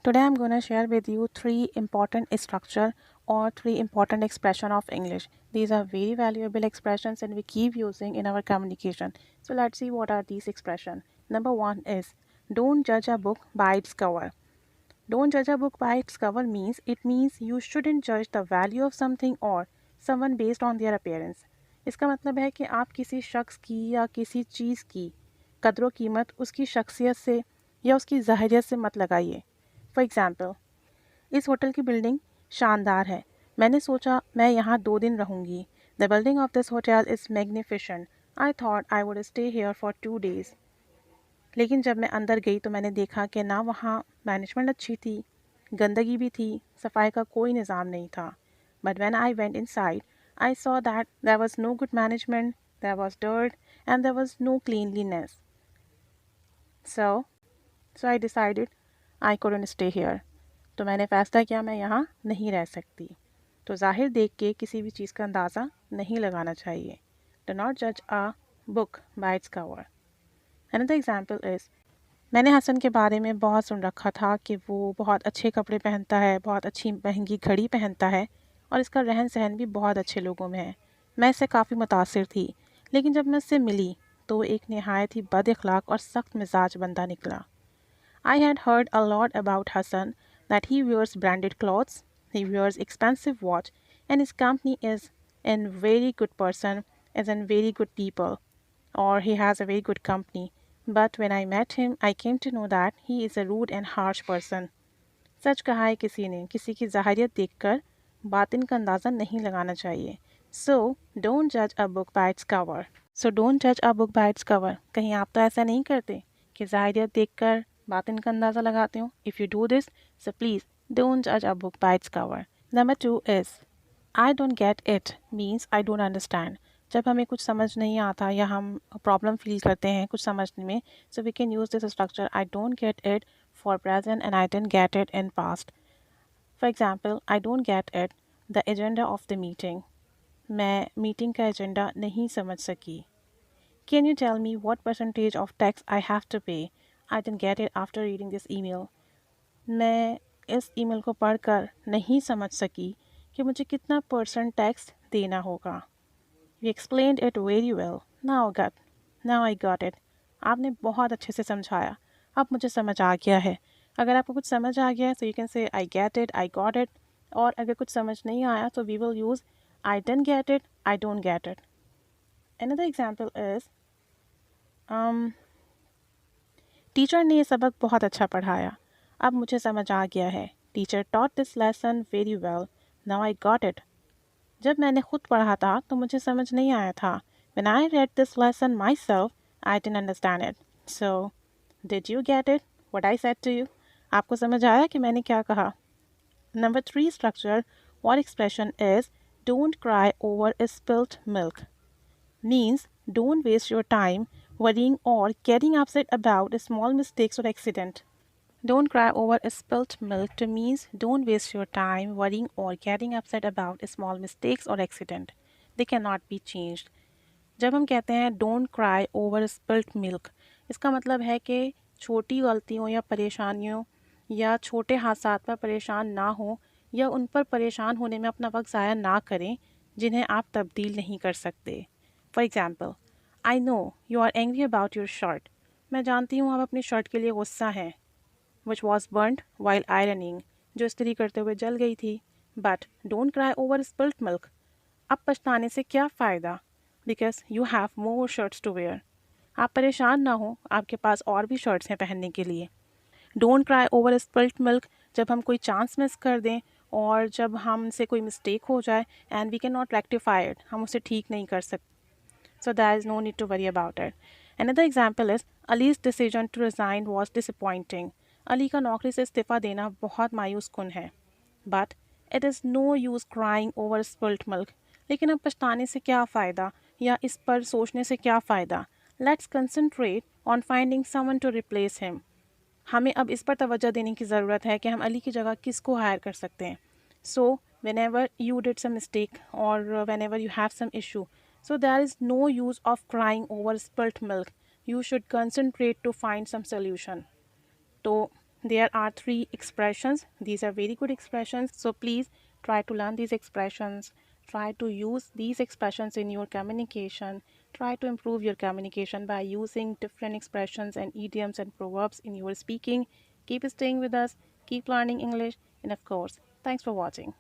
Today I'm going to share with you three important structure or three important expression of English. These are very valuable expressions and we keep using in our communication. So let's see what are these expression. Number one is don't judge a book by its cover. Don't judge a book by its cover means you shouldn't judge the value of something or someone based on their appearance. इसका मतलब है कि आप किसी शख्स की या किसी चीज़ की कदर कीमत उसकी शख्सियत से या उसकी ज़ाहिरियत से मत लगाइए. फॉर एग्ज़ाम्पल, इस होटल की बिल्डिंग शानदार है. मैंने सोचा मैं यहाँ 2 दिन रहूँगी. The building of this hotel is magnificent. I thought I would stay here for 2 days. लेकिन जब मैं अंदर गई तो मैंने देखा कि ना वहाँ मैनेजमेंट अच्छी थी, गंदगी भी थी, सफाई का कोई निज़ाम नहीं था. But when I went inside, I saw that there was no good management, there was dirt and there was no cleanliness. So so I decided I couldn't stay here. तो मैंने फ़ैसला किया मैं यहाँ नहीं रह सकती. तो ज़ाहिर देख के किसी भी चीज़ का अंदाज़ा नहीं लगाना चाहिए. डू नॉट जज a book by its cover. Another example is, मैंने हसन के बारे में बहुत सुन रखा था कि वो बहुत अच्छे कपड़े पहनता है, बहुत अच्छी महंगी घड़ी पहनता है और इसका रहन सहन भी बहुत अच्छे लोगों में है. मैं इससे काफ़ी मुतासिर थी, लेकिन जब मैं इससे मिली तो वो एक नहायत ही बद अखलाक और सख्त मिजाज बंदा निकला. I had heard a lot about Hassan, that he wears branded clothes, he wears expensive watch, and his company is in very good person, is in very good people, or he has a very good company. But when I met him, I came to know that he is a rude and harsh person. सच कहा है किसी ने, किसी की ज़ाहिरियत देखकर बातिन का अंदाज़ा नहीं लगाना चाहिए. सो डोंट जज a book by its cover. So don't जज a book by its cover. कहीं आप तो ऐसा नहीं करते कि ज़ाहिरियत देखकर बातिन का अंदाज़ा लगाते हो. If you do this, so please don't जज a book by its cover. Number 2 is I don't get it means I don't understand. जब हमें कुछ समझ नहीं आता या हम प्रॉब्लम फील करते हैं कुछ समझने में, so we can use this structure I don't get it for present and I didn't get it in past. For example, I don't get it, the agenda of the meeting. मैं meeting का agenda नहीं समझ सकी. Can you tell me what percentage of tax I have to pay? I didn't get it after reading this email. मैं इस email को पढ़कर नहीं समझ सकी कि मुझे कितना परसेंट टैक्स देना होगा. You explained it very well. Now I got it. आपने बहुत अच्छे से समझाया. अब मुझे समझ आ गया है. अगर आपको कुछ समझ आ गया है, so you can say I get it, I got it. और अगर कुछ समझ नहीं आया, तो we will use I didn't get it, I don't get it. Another example is, teacher ने ये सबक बहुत अच्छा पढ़ाया. अब मुझे समझ आ गया है. Teacher taught this lesson very well. Now I got it. जब मैंने खुद पढ़ा था तो मुझे समझ नहीं आया था. When I read this lesson myself, I didn't understand it. So, did you get it? What I said to you? आपको समझ आया कि मैंने क्या कहा? Number 3 structure or expression is don't cry over spilt milk. Means don't waste your time worrying or getting upset about small mistakes or accident. Don't cry over spilt milk to means don't waste your time worrying or getting upset about small mistakes or accident. They cannot be changed. जब हम कहते हैं don't cry over spilt milk, इसका मतलब है कि छोटी गलतियों या परेशानियों या छोटे हादसात पर परेशान ना हो या उन पर परेशान होने में अपना वक्त ज़ाया ना करें जिन्हें आप तब्दील नहीं कर सकते. For example, I know you are angry about your shirt. मैं जानती हूँ आप अपनी शर्ट के लिए गुस्सा हैं. which was burnt while ironing, जो इस्त्री करते हुए जल गई थी. But don't cry over spilt milk. अब पछताने से क्या फ़ायदा? Because you have more shirts to wear. आप परेशान ना हो, आपके पास और भी शर्ट्स हैं पहनने के लिए. Don't cry over spilt milk. जब हम कोई चांस मिस कर दें और जब हमसे कोई मिस्टेक हो जाए and we cannot rectify it, हम उसे ठीक नहीं कर सकते. So there is no need to worry about it. Another example is Ali's decision to resign was disappointing. Ali का नौकरी से इस्तीफ़ा देना बहुत मायूस कुन है. But it is no use crying over spilt milk. लेकिन अब पछताने से क्या फ़ायदा या इस पर सोचने से क्या फ़ायदा. Let's concentrate on finding someone to replace him. हमें अब इस पर तवज्जो देने की ज़रूरत है कि हम अली की जगह किसको हायर कर सकते हैं. So whenever you did some mistake or whenever you have some issue, so there is no use of crying over spilt milk. You should concentrate to find some solution. तो there are three expressions. These are very good expressions. So please try to learn these expressions. Try to use these expressions in your communication. Try to improve your communication by using different expressions and idioms and proverbs in your speaking. Keep staying with us. Keep learning English. And of course, thanks for watching.